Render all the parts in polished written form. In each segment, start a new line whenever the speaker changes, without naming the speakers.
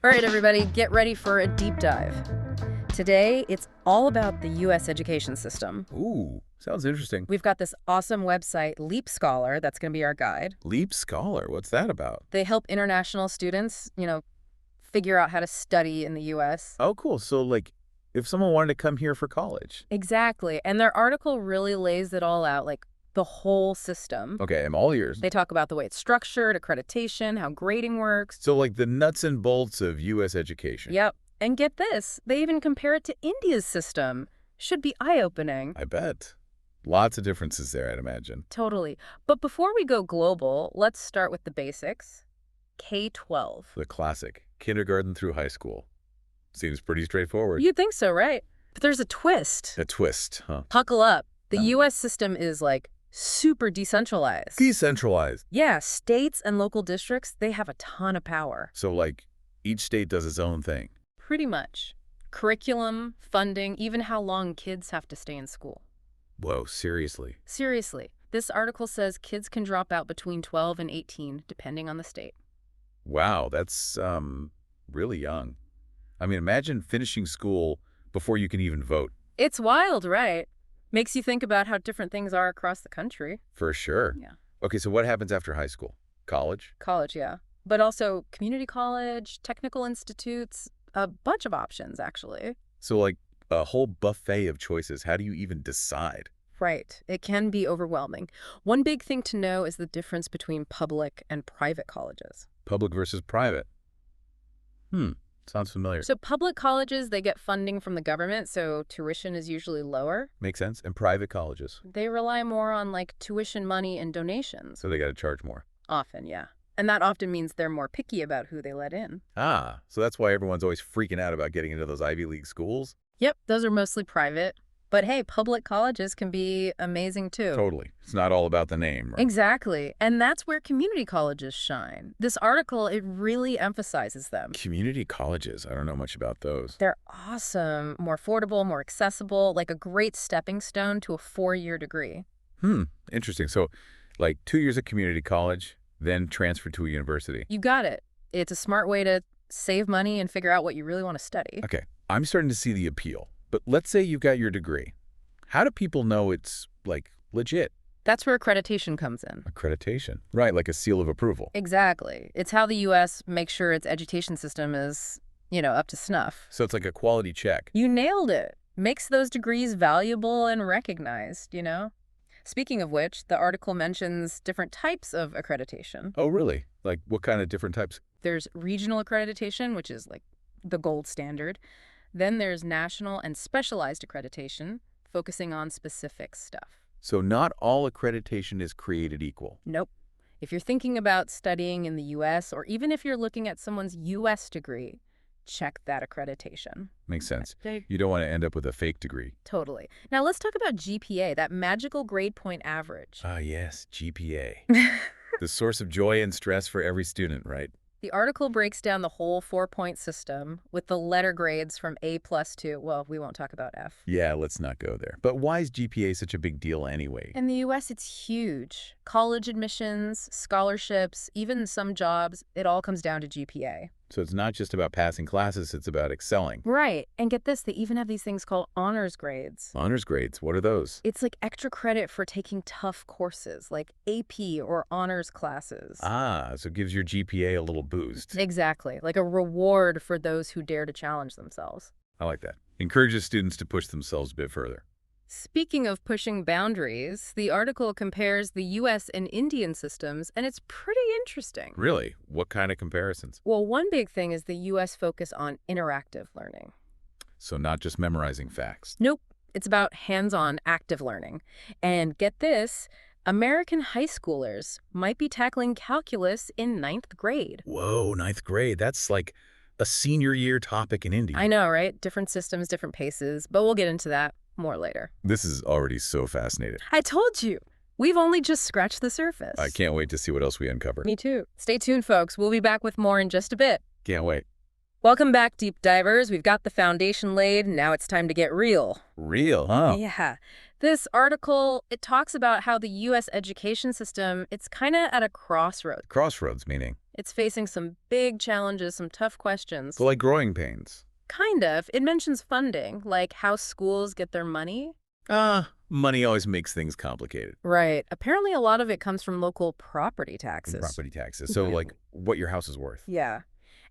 All right, everybody, get ready for a deep dive. Today, it's all about the U.S. education system.
Ooh, sounds interesting.
We've got this awesome website, Leap Scholar, that's going to be our guide.
Leap Scholar, what's that about?
They help international students, figure out how to study in the U.S.
Oh, cool. So, if someone wanted to come here for college.
Exactly. And their article really lays it all out, like the whole system.
Okay, I'm all ears.
They talk about the way it's structured, accreditation, how grading works.
So, the nuts and bolts of U.S. education.
Yep. And get this, they even compare it to India's system. Should be eye-opening.
I bet. Lots of differences there, I'd imagine.
Totally. But before we go global, let's start with the basics. K-12.
The classic, kindergarten through high school. Seems pretty straightforward.
You'd think so, right? But there's a twist.
A twist, huh?
Buckle up. The U.S. system is, super decentralized.
Decentralized.
Yeah, states and local districts, they have a ton of power.
So, each state does its own thing.
Pretty much. Curriculum, funding, even how long kids have to stay in school.
Whoa, seriously?
Seriously. This article says kids can drop out between 12 and 18, depending on the state.
Wow, that's, really young. I mean, imagine finishing school before you can even vote.
It's wild, right? Makes you think about how different things are across the country.
For sure.
Yeah.
Okay, so what happens after high school? College?
College, yeah. But also community college, technical institutes, a bunch of options, actually.
So, a whole buffet of choices. How do you even decide?
Right. It can be overwhelming. One big thing to know is the difference between public and private colleges.
Public versus private. Sounds familiar.
So public colleges, they get funding from the government, so tuition is usually lower.
Makes sense. And private colleges?
They rely more on, tuition money and donations.
So they got to charge more.
Often, yeah. And that often means they're more picky about who they let in.
Ah, so that's why everyone's always freaking out about getting into those Ivy League schools?
Yep, those are mostly private. But hey, public colleges can be amazing too.
Totally. It's not all about the name, right?
Exactly. And that's where community colleges shine. This article, it really emphasizes them.
Community colleges. I don't know much about those.
They're awesome, more affordable, more accessible, like a great stepping stone to a 4-year degree.
Interesting. So, 2 years at community college, then transfer to a university.
You got it. It's a smart way to save money and figure out what you really want to study.
Okay. I'm starting to see the appeal. But let's say you've got your degree. How do people know it's, legit?
That's where accreditation comes in.
Accreditation. Right, like a seal of approval.
Exactly. It's how the U.S. makes sure its education system is, up to snuff.
So it's like a quality check.
You nailed it. Makes those degrees valuable and recognized, Speaking of which, the article mentions different types of accreditation.
Oh, really? What kind of different types?
There's regional accreditation, which is the gold standard. Then there's national and specialized accreditation, focusing on specific stuff.
So not all accreditation is created equal.
Nope. If you're thinking about studying in the U.S., or even if you're looking at someone's U.S. degree, check that accreditation.
Makes sense. You don't want to end up with a fake degree.
Totally. Now let's talk about GPA, that magical grade point average.
Ah, yes, GPA. The source of joy and stress for every student, right?
The article breaks down the whole 4-point system with the letter grades from A+ to, well, we won't talk about F.
Yeah, let's not go there. But why is GPA such a big deal anyway?
In the U.S., it's huge. College admissions, scholarships, even some jobs, it all comes down to GPA.
So it's not just about passing classes, it's about excelling.
Right. And get this, they even have these things called honors grades.
Honors grades, what are those?
It's like extra credit for taking tough courses, like AP or honors classes.
Ah, so it gives your GPA a little boost.
Exactly. Like a reward for those who dare to challenge themselves.
I like that. Encourages students to push themselves a bit further.
Speaking of pushing boundaries, the article compares the U.S. and Indian systems, and it's pretty interesting.
Really? What kind of comparisons?
Well, one big thing is the U.S. focus on interactive learning.
So not just memorizing facts.
Nope. It's about hands-on active learning. And get this, American high schoolers might be tackling calculus in 9th grade.
Whoa, 9th grade. That's like a senior year topic in India.
I know, right? Different systems, different paces, but we'll get into that more later.
This is already so fascinating.
I told you, we've only just scratched the surface.
I can't wait to see what else we uncover.
Me too. Stay tuned, folks. We'll be back with more in just a bit.
Can't wait.
Welcome back, deep divers. We've got the foundation laid. Now it's time to get real.
Real, huh?
Yeah. This article, it talks about how the U.S. education system, it's kind of at a crossroads.
Crossroads meaning?
It's facing some big challenges, some tough
So
questions.
like growing pains.
Kind of. It mentions funding, like how schools get their money.
Money always makes things complicated.
Right. Apparently, a lot of it comes from local property
And
taxes.
property taxes. So like what your house is worth.
Yeah.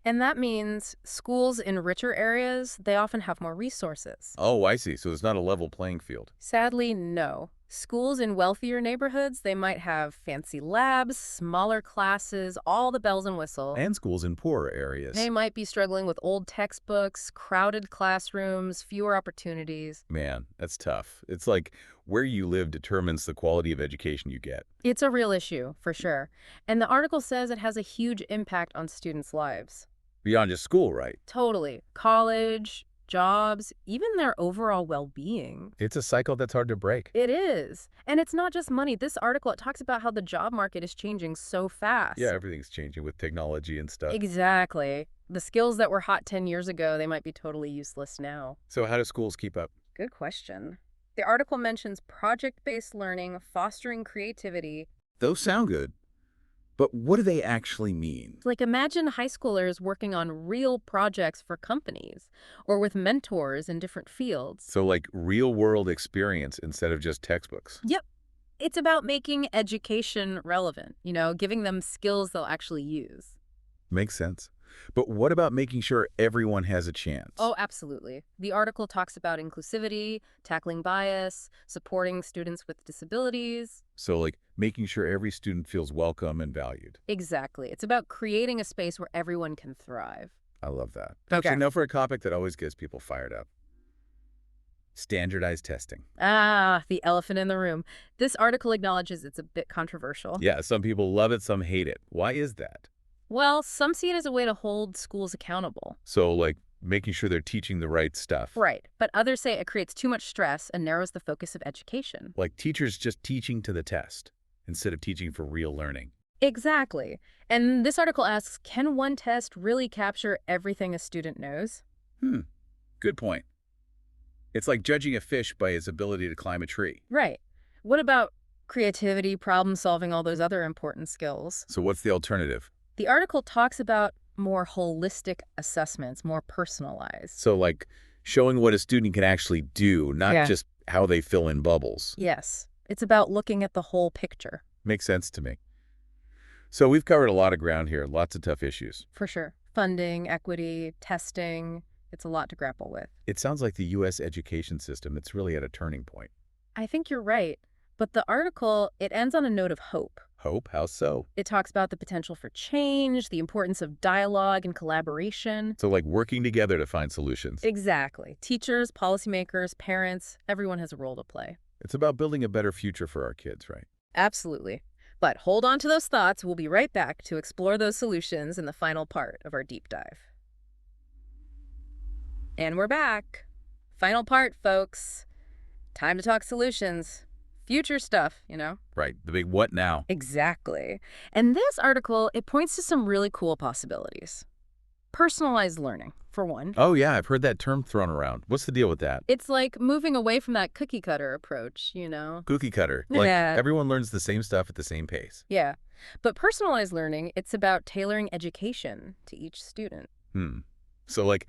And that means schools in richer areas, they often have more resources.
Oh, I see. So it's not a level playing field.
Sadly, no. Schools in wealthier neighborhoods, they might have fancy labs, smaller classes, all the bells and whistles.
And schools in poorer
They
areas.
might be struggling with old textbooks, crowded classrooms, fewer opportunities.
Man, that's tough. It's like where you live determines the quality of education you get.
It's a real issue, for sure. And the article says it has a huge impact on students' lives.
Beyond just school, right?
Totally. College, jobs, even their overall well-being.
It's a cycle that's hard to break.
It is. And it's not just money. This article, it talks about how the job market is changing so fast.
Yeah, everything's changing with technology and stuff.
Exactly. The skills that were hot 10 years ago, they might be totally useless now.
So how do schools keep up?
Good question. The article mentions project-based learning, fostering creativity.
Those sound good. But what do they actually mean?
Like, imagine high schoolers working on real projects for companies or with mentors in different fields.
So like real world experience instead of just textbooks.
Yep. It's about making education relevant, giving them skills they'll actually use.
Makes sense. But what about making sure everyone has a chance?
Oh, absolutely. The article talks about inclusivity, tackling bias, supporting students with disabilities.
So like making sure every student feels welcome and valued.
Exactly. It's about creating a space where everyone can thrive.
I love that.
Okay.
Actually, now for a topic that always gets people fired up. Standardized testing.
Ah, the elephant in the room. This article acknowledges it's a bit controversial.
Yeah, some people love it, some hate it. Why is that?
Well, some see it as a way to hold schools accountable.
So like making sure they're teaching the right stuff.
Right. But others say it creates too much stress and narrows the focus of education.
Like teachers just teaching to the test instead of teaching for real learning.
Exactly. And this article asks, can one test really capture everything a student knows?
Good point. It's like judging a fish by its ability to climb a tree.
Right. What about creativity, problem solving, all those other important skills?
So what's the alternative?
The article talks about more holistic assessments, more personalized.
So like showing what a student can actually do, not
Yeah.
just how they fill in bubbles.
Yes. It's about looking at the whole picture.
Makes sense to me. So we've covered a lot of ground here, lots of tough issues.
For sure. Funding, equity, testing. It's a lot to grapple with.
It sounds like the U.S. education system, it's really at a turning point.
I think you're right. But the article, it ends on a note of hope.
Hope? How so?
It talks about the potential for change, the importance of dialogue and collaboration.
So like working together to find solutions.
Exactly. Teachers, policymakers, parents, everyone has a role to play.
It's about building a better future for our kids, right?
Absolutely. But hold on to those thoughts. We'll be right back to explore those solutions in the final part of our deep dive. And we're back. Final part, folks. Time to talk solutions. Future stuff.
Right. The big what now?
Exactly. And this article, it points to some really cool possibilities. Personalized learning, for one.
Oh, yeah, I've heard that term thrown around. What's the deal with that?
It's like moving away from that cookie cutter approach.
Cookie cutter. Like
Yeah.
everyone learns the same stuff at the same pace.
Yeah. But personalized learning, it's about tailoring education to each student.
So like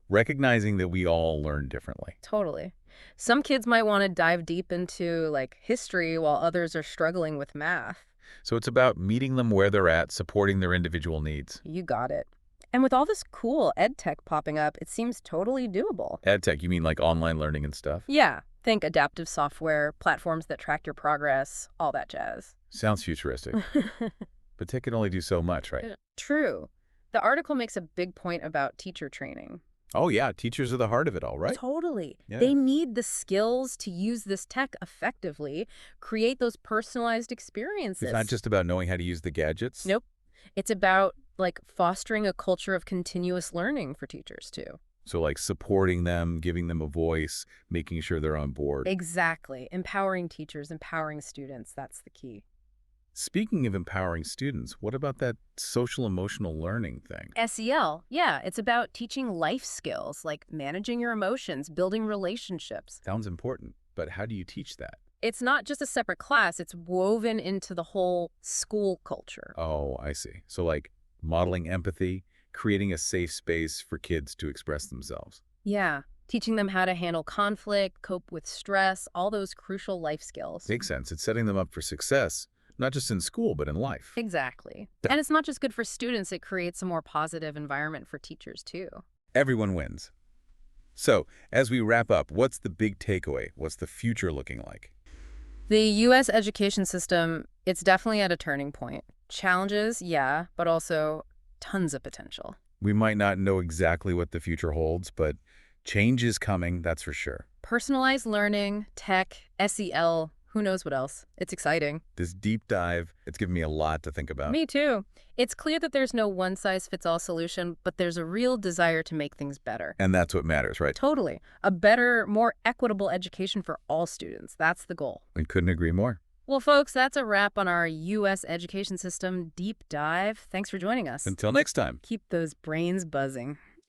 recognizing that we all learn differently.
Totally. Some kids might want to dive deep into like history while others are struggling with math.
So it's about meeting them where they're at, supporting their individual needs.
You got it. And with all this cool ed tech popping up, it seems totally doable.
EdTech, you mean like online learning and stuff?
Yeah. Think adaptive software, platforms that track your progress, all that jazz.
Sounds futuristic. But tech can only do so much, right?
True. The article makes a big point about teacher training.
Oh, yeah. Teachers are the heart of it all, right?
Totally.
Yeah.
They need the skills to use this tech effectively, create those personalized experiences.
It's not just about knowing how to use the gadgets.
Nope. It's about like fostering a culture of continuous learning for teachers too.
So like supporting them, giving them a voice, making sure they're on board.
Exactly. Empowering teachers, empowering students. That's the key.
Speaking of empowering students, what about that social emotional learning thing?
SEL. Yeah, it's about teaching life skills like managing your emotions, building relationships.
Sounds important, but how do you teach that?
It's not just a separate class. It's woven into the whole school culture.
Oh, I see. So like modeling empathy, creating a safe space for kids to express themselves.
Yeah, teaching them how to handle conflict, cope with stress, all those crucial life skills.
Makes sense. It's setting them up for success, not just in school, but in life.
Exactly.
Yeah.
And it's not just good for students, it creates a more positive environment for teachers too.
Everyone wins. So, as we wrap up, what's the big takeaway? What's the future looking like?
The U.S. education system, it's definitely at a turning point. Challenges, yeah, but also tons of potential.
We might not know exactly what the future holds, but change is coming, that's for sure.
Personalized learning, tech, SEL, who knows what else. It's exciting.
This deep dive, it's given me a lot to think about.
Me too. It's clear that there's no one-size-fits-all solution, but there's a real desire to make things better.
And that's what matters, right?
Totally. A better, more equitable education for all students. That's the goal.
We couldn't agree more.
Well, folks, that's a wrap on our U.S. education system deep dive. Thanks for joining us.
Until next time.
Keep those brains buzzing.